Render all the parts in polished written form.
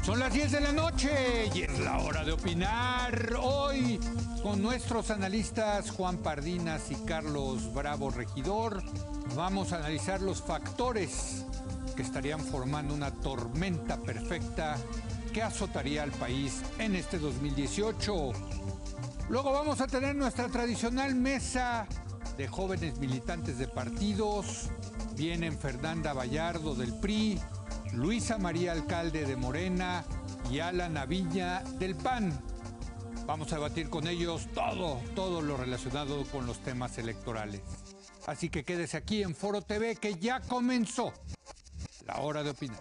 Son las 10 de la noche y es la hora de opinar. Hoy con nuestros analistas Juan Pardinas y Carlos Bravo Regidor vamos a analizar los factores que estarían formando una tormenta perfecta que azotaría al país en este 2018. Luego vamos a tener nuestra tradicional mesa de jóvenes militantes de partidos. Vienen Fernanda Vallardo del PRI, Luisa María Alcalde de Morena y Alan Navilla del PAN. Vamos a debatir con ellos todo lo relacionado con los temas electorales. Así que quédese aquí en Foro TV que ya comenzó la hora de opinar.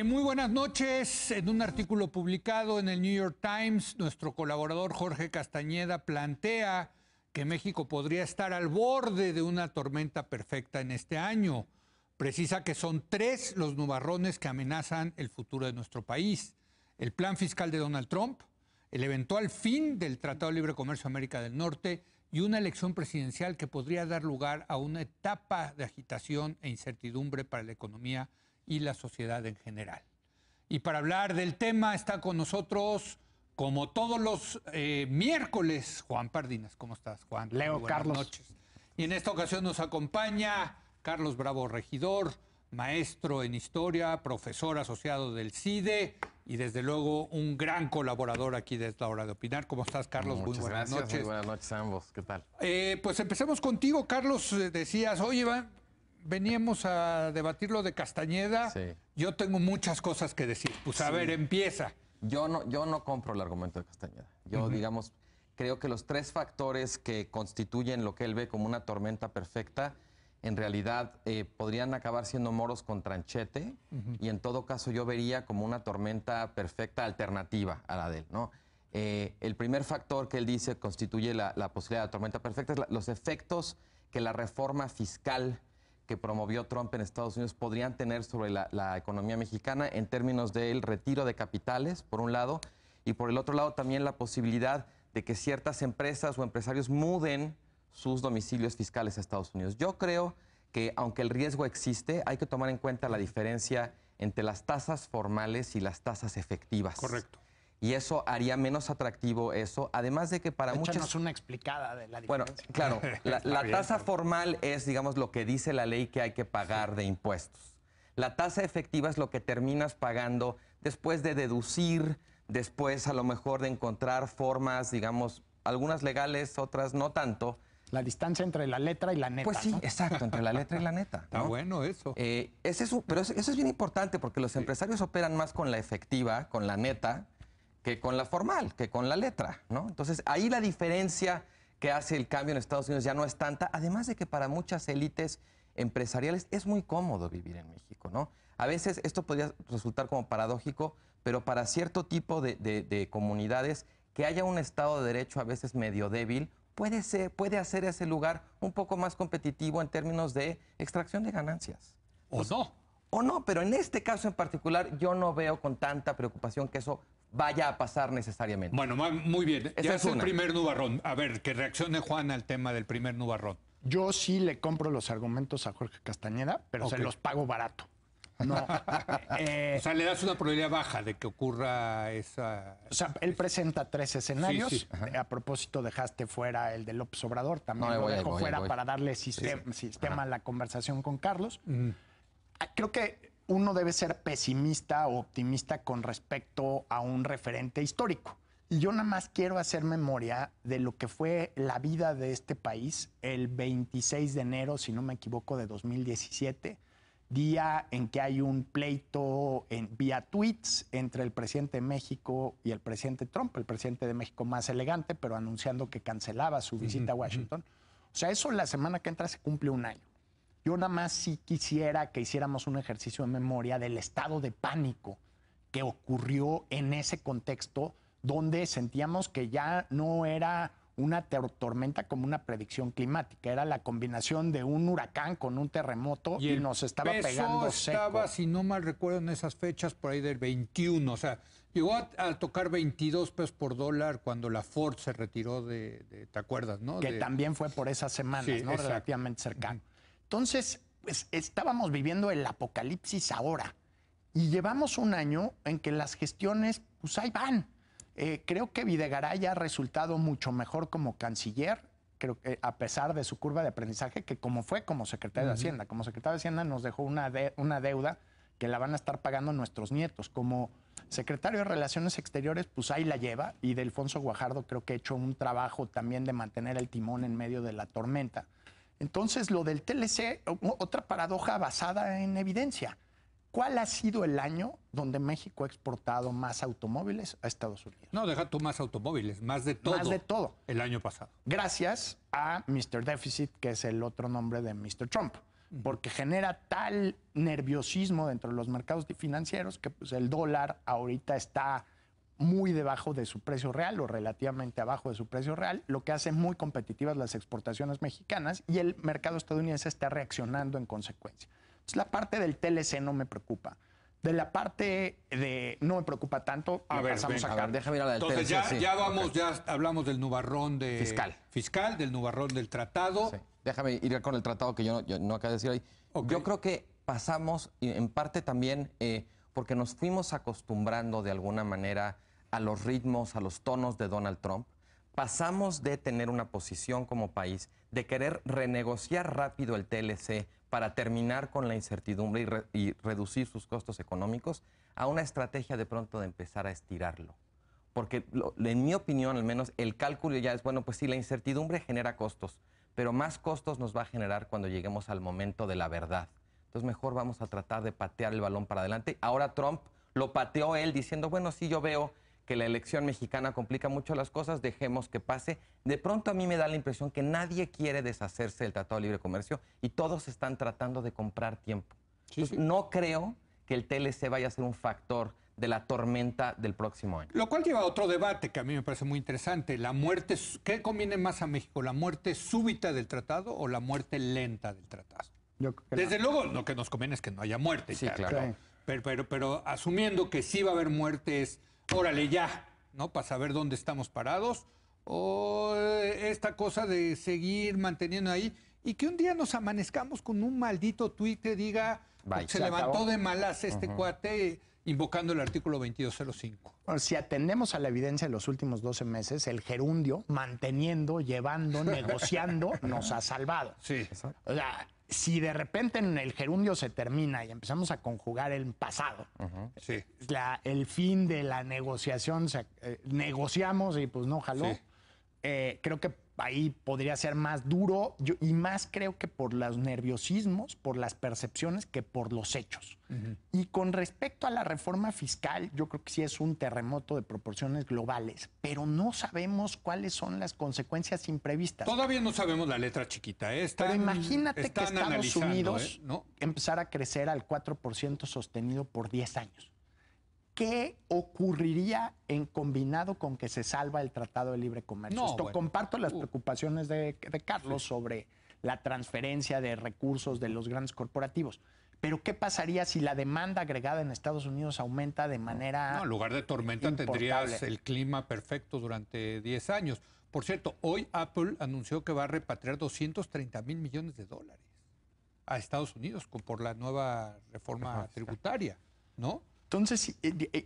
Muy buenas noches. En un artículo publicado en el New York Times, nuestro colaborador Jorge Castañeda plantea que México podría estar al borde de una tormenta perfecta en este año. Precisa que son 3 los nubarrones que amenazan el futuro de nuestro país: el plan fiscal de Donald Trump, el eventual fin del Tratado de Libre Comercio de América del Norte y una elección presidencial que podría dar lugar a una etapa de agitación e incertidumbre para la economía y la sociedad en general. Y para hablar del tema está con nosotros, como todos los miércoles, Juan Pardinas. ¿Cómo estás, Juan? Leo, buenas Carlos. noches. Y en esta ocasión nos acompaña Carlos Bravo Regidor, maestro en historia, profesor asociado del CIDE y desde luego un gran colaborador aquí desde la hora de opinar. ¿Cómo estás, Carlos? Muchas muy buenas gracias, noches. Muy buenas noches a ambos. ¿Qué tal? Pues empecemos contigo, Carlos. Decías, oye, veníamos a debatir lo de Castañeda. Sí. Yo tengo muchas cosas que decir. Pues a ver, empieza. Yo no compro el argumento de Castañeda. Yo, digamos, creo que los 3 factores que constituyen lo que él ve como una tormenta perfecta, en realidad podrían acabar siendo moros con tranchete, y en todo caso yo vería como una tormenta perfecta alternativa a la de él, ¿no? El primer factor que él dice constituye la posibilidad de la tormenta perfecta es los efectos que la reforma fiscal que promovió Trump en Estados Unidos podrían tener sobre la economía mexicana en términos del retiro de capitales, por un lado, y por el otro lado también la posibilidad de que ciertas empresas o empresarios muden sus domicilios fiscales a Estados Unidos. Yo creo que, aunque el riesgo existe, hay que tomar en cuenta la diferencia entre las tasas formales y las tasas efectivas. Correcto. Y eso haría menos atractivo eso, además de que para muchas... Échanos una explicada de la Bueno, diferencia. claro, la tasa formal es, digamos, lo que dice la ley que hay que pagar de impuestos. La tasa efectiva es lo que terminas pagando después de deducir, después a lo mejor de encontrar formas, digamos, algunas legales, otras no tanto. La distancia entre la letra y la neta. Pues sí, ¿no? exacto, entre la letra y la neta, Está ¿no? bueno eso. Pero eso es bien importante porque los empresarios operan más con la efectiva, con la neta, que con la formal, que con la letra, ¿no? Entonces, ahí la diferencia que hace el cambio en Estados Unidos ya no es tanta, además de que para muchas élites empresariales es muy cómodo vivir en México, ¿no? A veces esto podría resultar como paradójico, pero para cierto tipo de comunidades, que haya un Estado de Derecho a veces medio débil, puede hacer ese lugar un poco más competitivo en términos de extracción de ganancias. ¿O no? O no, pero en este caso en particular yo no veo con tanta preocupación que eso vaya a pasar necesariamente. Bueno, muy bien. Esa Ya es es el una. primer nubarrón. A ver, que reaccione Juan al tema del primer nubarrón. Yo sí le compro los argumentos a Jorge Castañeda, pero Ok. se los pago barato. No. O sea, le das una probabilidad baja de que ocurra esa... O sea, él presenta 3 escenarios. Sí. A propósito, dejaste fuera el de López Obrador. También No, lo voy, dejo voy, fuera voy. para darle sistema a la conversación con Carlos. Creo que uno debe ser pesimista o optimista con respecto a un referente histórico. Y yo nada más quiero hacer memoria de lo que fue la vida de este país el 26 de enero, si no me equivoco, de 2017, día en que hay un pleito vía tweets entre el presidente de México y el presidente Trump, el presidente de México más elegante, pero anunciando que cancelaba su visita a Washington. O sea, eso la semana que entra se cumple un año. Yo nada más sí quisiera que hiciéramos un ejercicio de memoria del estado de pánico que ocurrió en ese contexto donde sentíamos que ya no era una tormenta como una predicción climática. Era la combinación de un huracán con un terremoto y nos estaba pegando estaba, seco. si no mal recuerdo, en esas fechas por ahí del 21. O sea, llegó a tocar 22 pesos por dólar cuando la Ford se retiró ¿te acuerdas, no? Que también fue por esas semanas, Sí, ¿no? exacto. Relativamente cercano. Entonces, pues estábamos viviendo el apocalipsis ahora. Y llevamos un año en que las gestiones, pues ahí van. Creo que Videgaray ha resultado mucho mejor como canciller, creo que a pesar de su curva de aprendizaje, que como fue como secretario de Hacienda. Como secretario de Hacienda nos dejó una deuda que la van a estar pagando nuestros nietos. Como secretario de Relaciones Exteriores, pues ahí la lleva. Y Delfonso Guajardo creo que ha hecho un trabajo también de mantener el timón en medio de la tormenta. Entonces, lo del TLC, otra paradoja basada en evidencia. ¿Cuál ha sido el año donde México ha exportado más automóviles a Estados Unidos? No, deja tú más automóviles, más de todo. Más de todo. El año pasado. Gracias a Mr. Deficit, que es el otro nombre de Mr. Trump. Porque genera tal nerviosismo dentro de los mercados financieros que pues, el dólar ahorita está muy debajo de su precio real o relativamente abajo de su precio real, lo que hace muy competitivas las exportaciones mexicanas y el mercado estadounidense está reaccionando en consecuencia. Entonces, la parte del TLC no me preocupa. De la parte de no me preocupa tanto, A ver, pasamos venga, acá. A ver, déjame ir a la del Entonces TLC, sí. ya vamos, Ok. ya hablamos del nubarrón fiscal, del nubarrón del tratado. Sí. Déjame ir con el tratado que yo no acabo de decir hoy. Ok. Yo creo que pasamos, y en parte también, porque nos fuimos acostumbrando de alguna manera a los ritmos, a los tonos de Donald Trump. Pasamos de tener una posición como país, de querer renegociar rápido el TLC para terminar con la incertidumbre y reducir sus costos económicos, a una estrategia de pronto de empezar a estirarlo. Porque en mi opinión, al menos, el cálculo ya es, bueno, pues sí, la incertidumbre genera costos, pero más costos nos va a generar cuando lleguemos al momento de la verdad. Entonces mejor vamos a tratar de patear el balón para adelante. Ahora Trump lo pateó él diciendo, bueno, sí, yo veo que la elección mexicana complica mucho las cosas, dejemos que pase. De pronto a mí me da la impresión que nadie quiere deshacerse del Tratado de Libre Comercio y todos están tratando de comprar tiempo. Sí, Entonces, sí. no creo que el TLC vaya a ser un factor de la tormenta del próximo año. Lo cual lleva a otro debate que a mí me parece muy interesante. La muerte, ¿qué conviene más a México? ¿La muerte súbita del tratado o la muerte lenta del tratado? Yo creo que Desde luego, lo que nos conviene es que no haya muerte. Sí, ya, claro. Pero asumiendo que sí va a haber muertes, órale ya, ¿no? Para saber dónde estamos parados. O esta cosa de seguir manteniendo ahí y que un día nos amanezcamos con un maldito tuit que diga Bye. se Se levantó acabó. de malas este cuate invocando el artículo 2205. Bueno, si atendemos a la evidencia de los últimos 12 meses, el gerundio, manteniendo, llevando, negociando, nos ha salvado. Sí. O sea, si de repente en el gerundio se termina y empezamos a conjugar el pasado, Sí. el fin de la negociación, negociamos y pues no jaló, Sí. creo que ahí podría ser más duro y más creo que por los nerviosismos, por las percepciones que por los hechos. Y con respecto a la reforma fiscal, yo creo que sí es un terremoto de proporciones globales, pero no sabemos cuáles son las consecuencias imprevistas. Todavía no sabemos la letra chiquita. Pero imagínate que están Estados analizando, Unidos ¿no? empezara a crecer al 4% sostenido por 10 años. ¿Qué ocurriría en combinado con que se salva el Tratado de Libre Comercio? No, Esto bueno. comparto las preocupaciones de Carlos sobre la transferencia de recursos de los grandes corporativos. Pero ¿qué pasaría si la demanda agregada en Estados Unidos aumenta de manera No, en lugar de tormenta importable? tendrías el clima perfecto durante 10 años. Por cierto, hoy Apple anunció que va a repatriar 230,000 millones de dólares a Estados Unidos por la nueva reforma tributaria, ¿no? Entonces,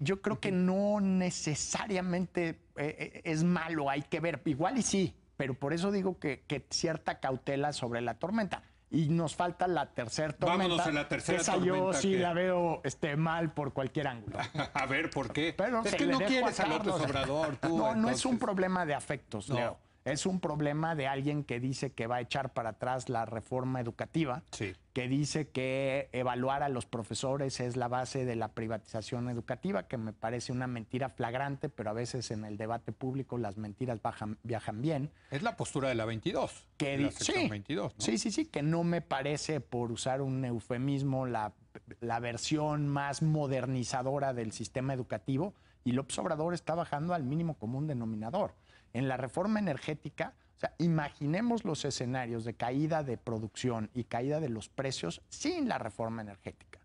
yo creo que no necesariamente es malo, hay que ver. Igual y sí, pero por eso digo que cierta cautela sobre la tormenta. Y nos falta la tercera tormenta. Vámonos a la tercera esa yo tormenta sí que- la veo mal por cualquier ángulo. A ver, ¿por qué? Pero es se que le no dejo quieres a a López Carlos. Obrador, tú. No es un entonces. problema de afectos, No. Leo. Es un problema de alguien que dice que va a echar para atrás la reforma educativa, Sí. que dice que evaluar a los profesores es la base de la privatización educativa, que me parece una mentira flagrante, pero a veces en el debate público las mentiras viajan bien. Es la postura de la 22. Que de la sección 22, ¿no? sí, que no me parece, por usar un eufemismo, la versión más modernizadora del sistema educativo, y López Obrador está bajando al mínimo común denominador. en la reforma energética, o sea, imaginemos los escenarios de caída de producción y caída de los precios sin la reforma energética.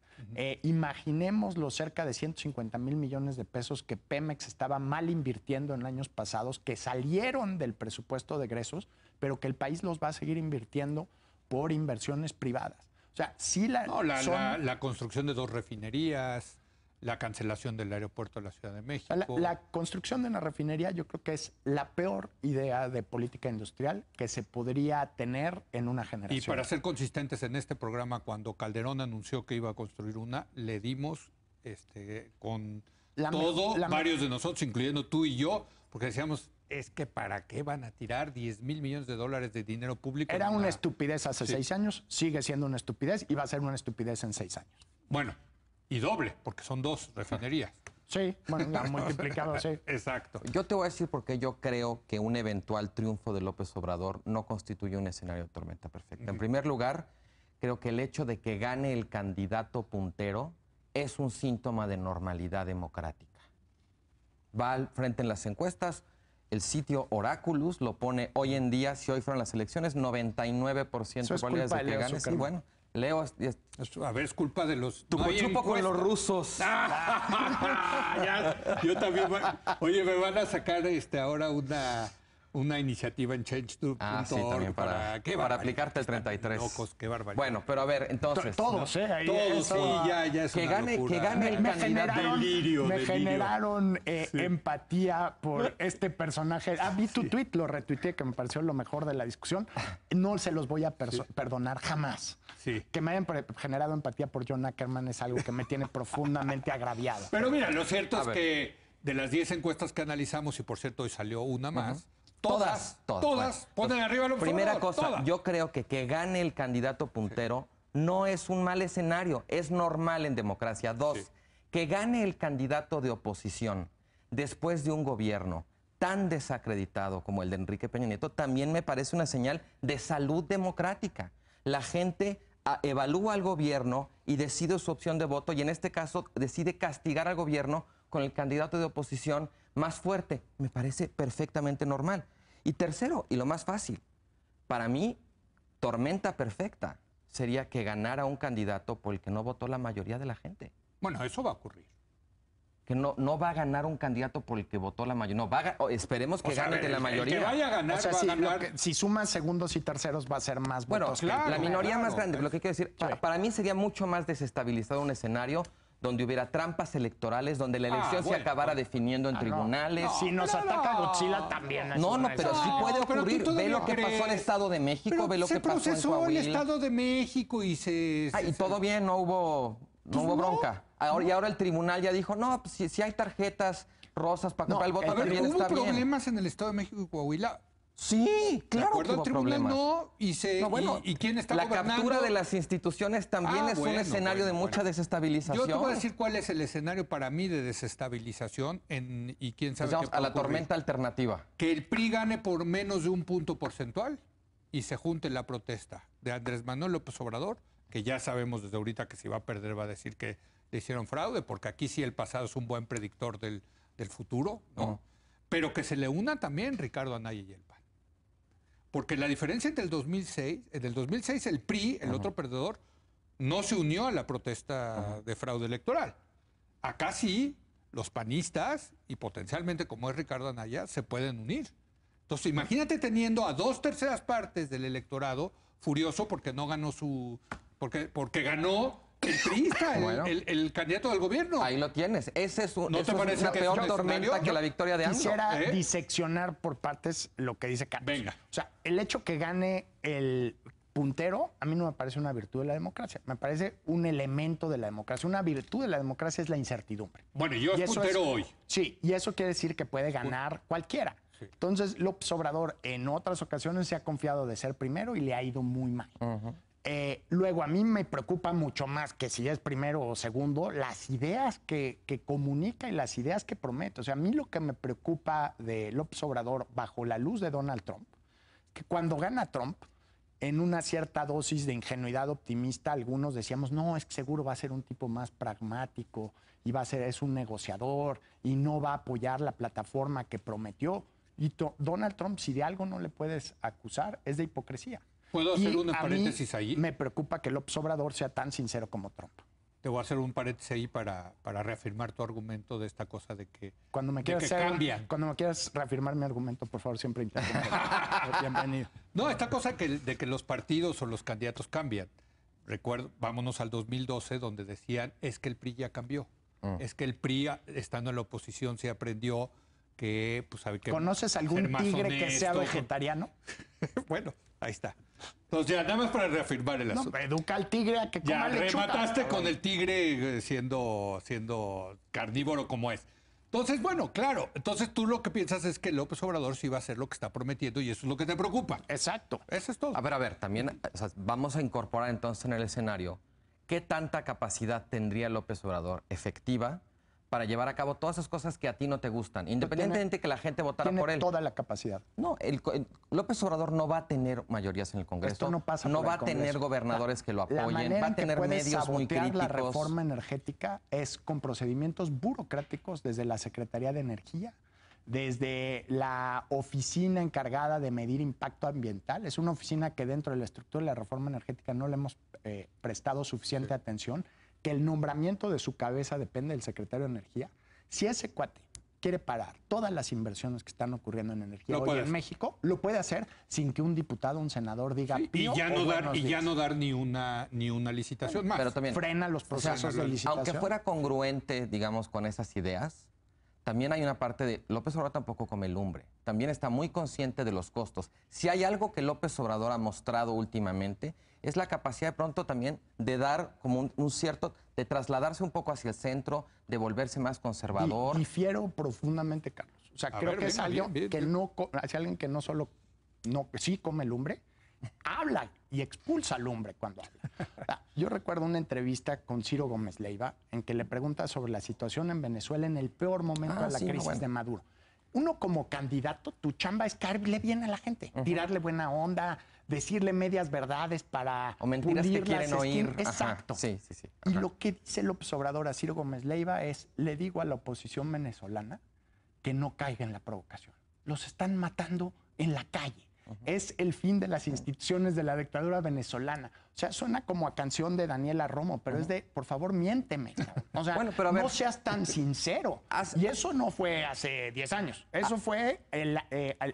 Imaginemos los cerca de 150,000 millones de pesos que Pemex estaba mal invirtiendo en años pasados, que salieron del presupuesto de egresos, pero que el país los va a seguir invirtiendo por inversiones privadas. O sea, sí la construcción de 2 refinerías, la cancelación del aeropuerto de la Ciudad de México. La construcción de una refinería yo creo que es la peor idea de política industrial que se podría tener en una generación. Y para ser consistentes en este programa, cuando Calderón anunció que iba a construir una, le dimos con varios de nosotros, incluyendo tú y yo, porque decíamos, es que ¿para qué van a tirar 10,000 millones de dólares de dinero público? Era una estupidez hace 6 años, sigue siendo una estupidez y va a ser una estupidez en 6 años. Bueno, y doble, porque son 2 refinerías. Sí, bueno, la multiplicado, sí. Exacto. Yo te voy a decir por qué yo creo que un eventual triunfo de López Obrador no constituye un escenario de tormenta perfecta. En primer lugar, creo que el hecho de que gane el candidato puntero es un síntoma de normalidad democrática. Va al frente en las encuestas, el sitio Oráculos lo pone hoy en día, si hoy fueron las elecciones, 99% de probabilidades de que gane. Sí, bueno, Leo... A ver, es culpa de los... Tu cochupo con los rusos. Yo también... Oye, me van a sacar ahora una iniciativa en change.org sí, también para aplicarte el 33. Locos, qué barbaridad. Bueno, pero a ver, entonces... Todos, ahí todos, sí, ya es que una gane, locura. que gane el candidato. Me generaron empatía por este personaje. Vi tu tweet, lo retuiteé, que me pareció lo mejor de la discusión. No se los voy a perdonar jamás. Sí. Que me hayan generado empatía por John Ackerman es algo que me tiene profundamente agraviado. Pero mira, lo cierto es que de las 10 encuestas que analizamos, y por cierto hoy salió una más, todas ponen arriba a López Primera Obrador, cosa, yo creo que gane el candidato puntero no es un mal escenario, es normal en democracia. 2, que gane el candidato de oposición después de un gobierno tan desacreditado como el de Enrique Peña Nieto también me parece una señal de salud democrática. La gente evalúa al gobierno y decide su opción de voto, y en este caso decide castigar al gobierno con el candidato de oposición más fuerte. Me parece perfectamente normal. Y tercero, y lo más fácil, para mí, tormenta perfecta sería que ganara un candidato por el que no votó la mayoría de la gente. Bueno, eso va a ocurrir. Que no va a ganar un candidato por el que votó la mayoría. No, esperemos que gane de la mayoría. El que vaya a ganar, va a ganar. Si sumas segundos y terceros va a ser más votos. Claro, la minoría más grande. Lo que quiero decir, para mí sería mucho más desestabilizado un escenario donde hubiera trampas electorales, donde la elección se acabara definiendo en tribunales. Si nos ataca Godzilla también. Pero sí puede ocurrir. Ve lo que pasó en el Estado de México, ve lo que pasó en Coahuila. el Estado de México y y todo bien, no hubo bronca. Y ahora el tribunal ya dijo, no, pues si hay tarjetas rosas para comprar el voto, también está bien. ¿Hubo problemas en el Estado de México y Coahuila? Sí, claro que hubo problemas. ¿Y quién está gobernando? La captura de las instituciones también es un escenario de mucha desestabilización. Yo te voy a decir cuál es el escenario para mí de desestabilización y quién sabe qué a la tormenta alternativa. Que el PRI gane por menos de 1 punto porcentual y se junte la protesta de Andrés Manuel López Obrador, que ya sabemos desde ahorita que si va a perder va a decir que le hicieron fraude, porque aquí sí el pasado es un buen predictor del futuro, ¿no? Pero que se le una también Ricardo Anaya y el PAN. Porque la diferencia entre el 2006, en el 2006 el PRI, el otro perdedor, no se unió a la protesta de fraude electoral. Acá sí, los panistas, y potencialmente como es Ricardo Anaya, se pueden unir. Entonces imagínate teniendo a 2/3 partes del electorado furioso porque no ganó porque ganó el priista, el candidato del gobierno. Ahí lo tienes. Ese es ¿No te parece una que peor tormenta que la victoria de AMLO? Quisiera diseccionar por partes lo que dice Carlos. Venga. O sea, el hecho que gane el puntero, a mí no me parece una virtud de la democracia. Me parece un elemento de la democracia. Una virtud de la democracia es la incertidumbre. Bueno, yo es puntero hoy. Sí, y eso quiere decir que puede ganar cualquiera. Sí. Entonces, López Obrador en otras ocasiones se ha confiado de ser primero y le ha ido muy mal. Luego, a mí me preocupa mucho más que si es primero o segundo, las ideas que comunica y las ideas que promete. O sea, a mí lo que me preocupa de López Obrador bajo la luz de Donald Trump, que cuando gana Trump, en una cierta dosis de ingenuidad optimista, algunos decíamos, no, es que seguro va a ser un tipo más pragmático y es un negociador y no va a apoyar la plataforma que prometió. Y Donald Trump, si de algo no le puedes acusar, es de hipocresía. ¿Puedo hacer Y un a paréntesis mí ahí? Me preocupa que López Obrador sea tan sincero como Trump. Te voy a hacer un paréntesis ahí para reafirmar tu argumento de esta cosa de que, Cuando me de que cambian. Cuando me quieras reafirmar mi argumento, por favor, siempre interrumpe. Bienvenido. No, esta cosa de que los partidos o los candidatos cambian. Recuerdo, vámonos al 2012, donde decían, es que el PRI ya cambió. Es que el PRI, estando en la oposición, se aprendió que, pues, sabe que ¿Conoces algún tigre que sea vegetariano? Bueno, ahí está. Entonces, ya, nada más para reafirmar el asunto. No, educa al tigre a que coma Ya, lechuga. remataste con el tigre siendo carnívoro como es. Entonces, bueno, claro. Entonces, tú lo que piensas es que López Obrador sí va a hacer lo que está prometiendo y eso es lo que te preocupa. Exacto. Eso es todo. A ver, también vamos a incorporar entonces en el escenario qué tanta capacidad tendría López Obrador efectiva para llevar a cabo todas esas cosas que a ti no te gustan, independientemente de que la gente votara por él. Tiene toda la capacidad. No, López Obrador no va a tener mayorías en el Congreso. Esto no pasa no por va el a tener Congreso. gobernadores que lo La apoyen, manera va a en que tener puedes medios muy sabotear críticos. la reforma energética es con procedimientos burocráticos desde la Secretaría de Energía, desde la oficina encargada de medir impacto ambiental. Es una oficina que dentro de la estructura de la reforma energética no le hemos prestado suficiente atención, que el nombramiento de su cabeza depende del secretario de Energía. Si ese cuate quiere parar todas las inversiones que están ocurriendo en energía hoy en México, lo puede hacer sin que un diputado, un senador diga y ya no dar ni una licitación más. Pero también frena los procesos de licitación. Aunque fuera congruente, digamos, con esas ideas, también hay una parte de López Obrador tampoco come lumbre. También está muy consciente de los costos. Si hay algo que López Obrador ha mostrado últimamente, es la capacidad de pronto también de dar como un cierto, de trasladarse un poco hacia el centro, de volverse más conservador. Difiero profundamente, Carlos. O sea, creo que es alguien que no solo sí come lumbre, habla y expulsa lumbre cuando habla. Yo recuerdo una entrevista con Ciro Gómez Leiva en que le pregunta sobre la situación en Venezuela en el peor momento de la crisis de Maduro. Uno como candidato, tu chamba es caerle bien a la gente, tirarle buena onda, decirle medias verdades para o mentiras que quieren oír. Exacto. Sí. Y lo que dice López Obrador a Ciro Gómez Leiva es, le digo a la oposición venezolana que no caiga en la provocación. Los están matando en la calle. Es el fin de las instituciones de la dictadura venezolana. O sea, suena como a canción de Daniela Romo, pero es de, por favor, miénteme. O sea, bueno, pero no seas tan sincero. Y eso no fue hace 10 años. Eso fue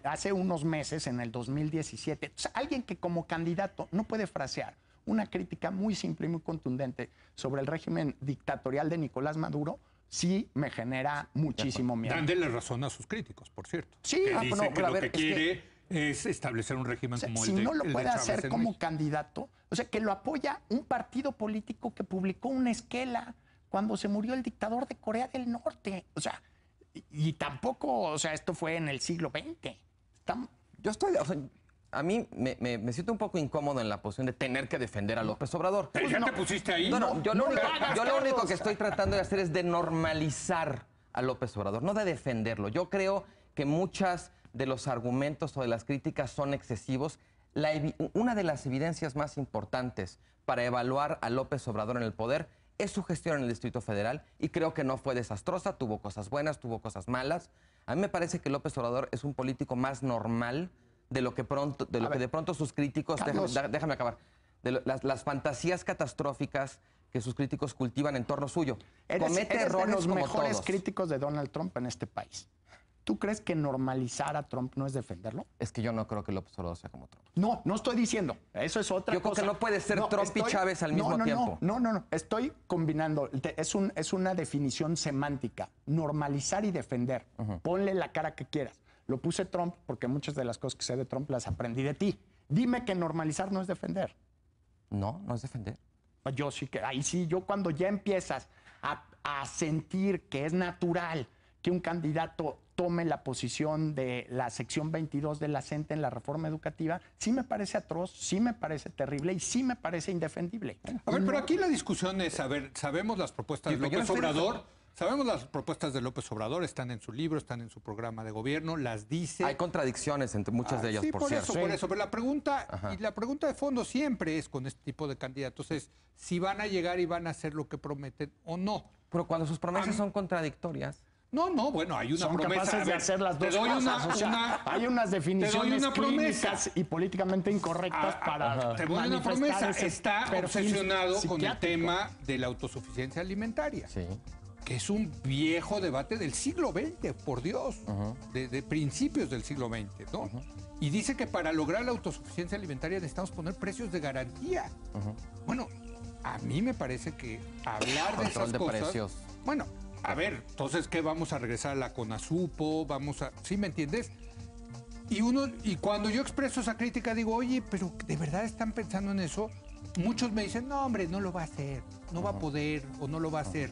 hace unos meses, en el 2017. O sea, alguien que como candidato no puede frasear una crítica muy simple y muy contundente sobre el régimen dictatorial de Nicolás Maduro, sí me genera muchísimo miedo. Dándole razón a sus críticos, por cierto. Sí, que dice que lo que quiere es establecer un régimen como el de no lo puede hacer como México. Candidato, o sea, que lo apoya un partido político que publicó una esquela cuando se murió el dictador de Corea del Norte. O sea, y tampoco, o sea, esto fue en el siglo XX. Yo estoy... O sea, a mí me siento un poco incómodo en la posición de tener que defender a López Obrador. ¿Pero ya te pusiste ahí? Yo lo único que estoy tratando de hacer es de normalizar a López Obrador, no de defenderlo. Yo creo que muchas de los argumentos o de las críticas son excesivos. Una de las evidencias más importantes para evaluar a López Obrador en el poder es su gestión en el Distrito Federal y creo que no fue desastrosa, tuvo cosas buenas, tuvo cosas malas. A mí me parece que López Obrador es un político más normal de lo que de pronto sus críticos, déjame acabar, las fantasías catastróficas que sus críticos cultivan en torno suyo. Comete errores de los como mejores todos. críticos de Donald Trump en este país. ¿Tú crees que normalizar a Trump no es defenderlo? Es que yo no creo que López Obrador sea como Trump. No estoy diciendo. Eso es otra cosa. Yo creo que no puede ser Trump y Chávez al mismo tiempo. No. Estoy combinando. Es una definición semántica. Normalizar y defender. Ponle la cara que quieras. Lo puse Trump porque muchas de las cosas que sé de Trump las aprendí de ti. Dime que normalizar no es defender. No es defender. Yo sí que... Ahí sí, yo cuando ya empiezas a sentir que es natural que un candidato tome la posición de la sección 22 de la CENTE en la reforma educativa, sí me parece atroz, sí me parece terrible y sí me parece indefendible. A ver, pero aquí la discusión es, sabemos las propuestas de López Obrador, están en su libro, están en su programa de gobierno, las dice... Hay contradicciones entre muchas de ellas, sí, por cierto. Por eso, pero la pregunta de fondo siempre es con este tipo de candidatos es si van a llegar y van a hacer lo que prometen o no. Pero cuando sus promesas son contradictorias... No, bueno, hay una Son promesa. capaces A de ver, hacer las te dos doy cosas. O sea, hay unas te doy definiciones una promesa. clínicas y políticamente incorrectas para Te voy a una manifestar promesa. ese Está perfil obsesionado con el psiquiátrico. tema de la autosuficiencia alimentaria. Sí. Que es un viejo debate del siglo XX, por Dios, de principios del siglo XX, ¿no? Y dice que para lograr la autosuficiencia alimentaria necesitamos poner precios de garantía. Bueno, a mí me parece que hablar de esas Control de cosas... precios. Bueno, a ver, entonces, ¿qué? Vamos a regresar a la CONASUPO, vamos a... ¿Sí me entiendes? Y cuando yo expreso esa crítica digo, oye, pero ¿de verdad están pensando en eso? Muchos me dicen, no, hombre, no lo va a hacer, no va a poder o no lo va a hacer.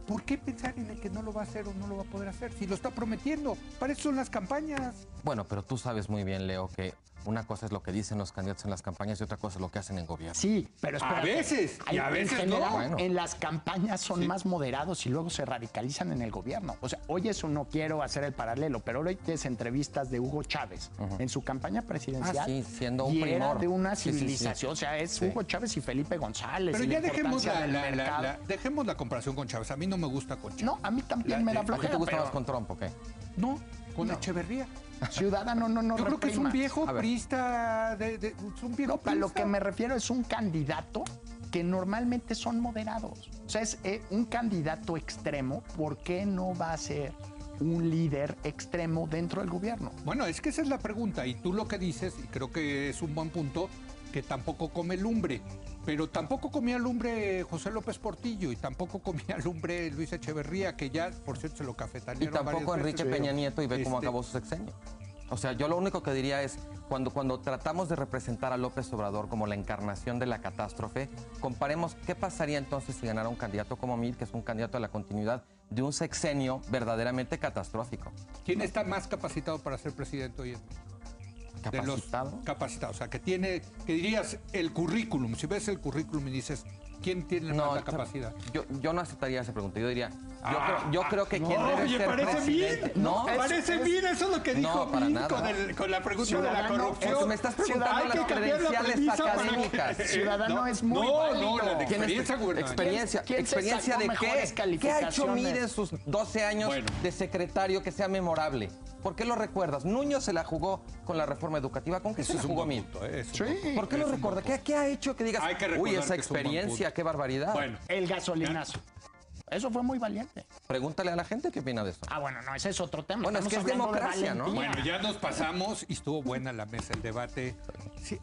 ¿Por qué pensar en el que no lo va a hacer o no lo va a poder hacer? Si lo está prometiendo, para eso son las campañas. Bueno, pero tú sabes muy bien, Leo, que una cosa es lo que dicen los candidatos en las campañas y otra cosa es lo que hacen en gobierno. Sí, pero A espérate. veces, y a veces en general, no. Bueno. en las campañas son más moderados y luego se radicalizan en el gobierno. O sea, hoy eso no quiero hacer el paralelo, pero hoy tienes entrevistas de Hugo Chávez en su campaña presidencial. Ah, sí, siendo un y era primor. de una Sí, sí, sí. civilización. O sea, es Hugo Chávez y Felipe González. Pero y ya la dejemos importancia del mercado. dejemos la comparación con Chávez. A mí no me gusta con Chávez. No, a mí también me da ¿A ti te flojera, gusta más pero con Trump o qué? No, con Echeverría. Ciudadano no Yo creo que es un reprima. viejo A ver. priista, es un viejo No, para lo priista. que me refiero es un candidato que normalmente son moderados. O sea, es un candidato extremo. ¿Por qué no va a ser un líder extremo dentro del gobierno? Bueno, es que esa es la pregunta. Y tú lo que dices, y creo que es un buen punto, que tampoco come lumbre. Pero tampoco comía lumbre José López Portillo y tampoco comía lumbre Luis Echeverría, que ya, por cierto, se lo Y cafetanearon tampoco varias Enrique veces. Peña Nieto y ve cómo Este, acabó su sexenio. O sea, yo lo único que diría es, cuando tratamos de representar a López Obrador como la encarnación de la catástrofe, comparemos qué pasaría entonces si ganara un candidato como Mid, que es un candidato a la continuidad de un sexenio verdaderamente catastrófico. ¿Quién está más capacitado para ser presidente hoy en día? De los ¿Capacitado? capacitados. O sea, que dirías el currículum. Si ves el currículum y dices, ¿quién tiene más la capacidad? Yo no aceptaría esa pregunta. Yo diría, yo creo que quien debe Oye, ser parece presidente... bien. No, Parece bien, eso es lo que dijo para Min nada. con la pregunta de la Ciudadano, corrupción. Porque me estás preguntando Hay que las cambiar la credenciales premisa para académicas. que- Ciudadano es muy No, válido. la de ¿Quién es- experiencia gubernamental. experiencia, ¿Quién se experiencia sacó de mejores qué? ¿Qué ha hecho calificaciones? Mid en sus 12 años Bueno. de secretario que sea memorable? ¿Por qué lo recuerdas? Nuño se la jugó con la reforma educativa. ¿Con qué Eso se es la un jugó buen Mid? punto, ¿eh? Es un Sí. buen punto. ¿Por qué lo Es un recuerdas? buen ¿Qué ha hecho que digas, Hay que uy, recordar esa que es un buen experiencia, punto. qué barbaridad? Bueno, El gasolinazo. Eso fue muy valiente. Pregúntale a la gente qué opina de eso. Ah, bueno, no, ese es otro tema. Bueno, es Estamos que es hablando de democracia, ¿no? valentía. bueno, ya nos pasamos y estuvo buena la mesa, el debate. Sí,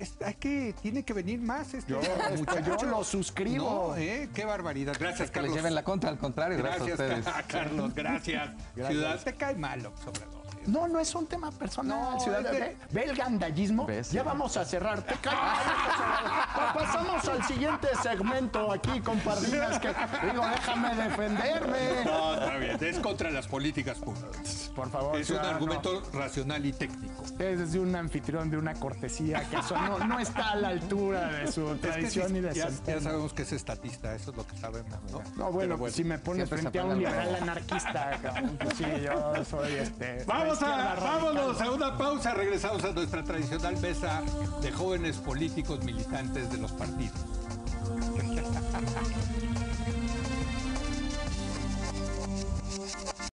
tiene que venir más Yo lo suscribo. No, qué barbaridad. Gracias, Que les Carlos. lleven la contra, al contrario, gracias, Gracias, a ustedes. Carlos, gracias. Ciudad, te cae mal, López Obrador. No, no es un tema personal, No, ciudadano. es que- Ve el gandallismo. ¿Ves? Ya vamos a cerrar. Te cae mal. Pasamos al siguiente segmento aquí con Pardinas. Que digo, déjame defenderme. No, está bien. Es contra las políticas públicas. Por favor, Es un ciudadano. argumento racional y técnico. Es de un anfitrión de una cortesía que eso no está a la altura de su Es que tradición sí, y de ya centeno. sabemos que es estatista, eso es lo que sabemos, ¿no? No, bueno, Pero si me pones Siempre se frente a un aprende liberal algo. anarquista, cabrón, pues sí, yo soy Vámonos a una pausa. Regresamos a nuestra tradicional mesa de jóvenes políticos militantes de los partidos.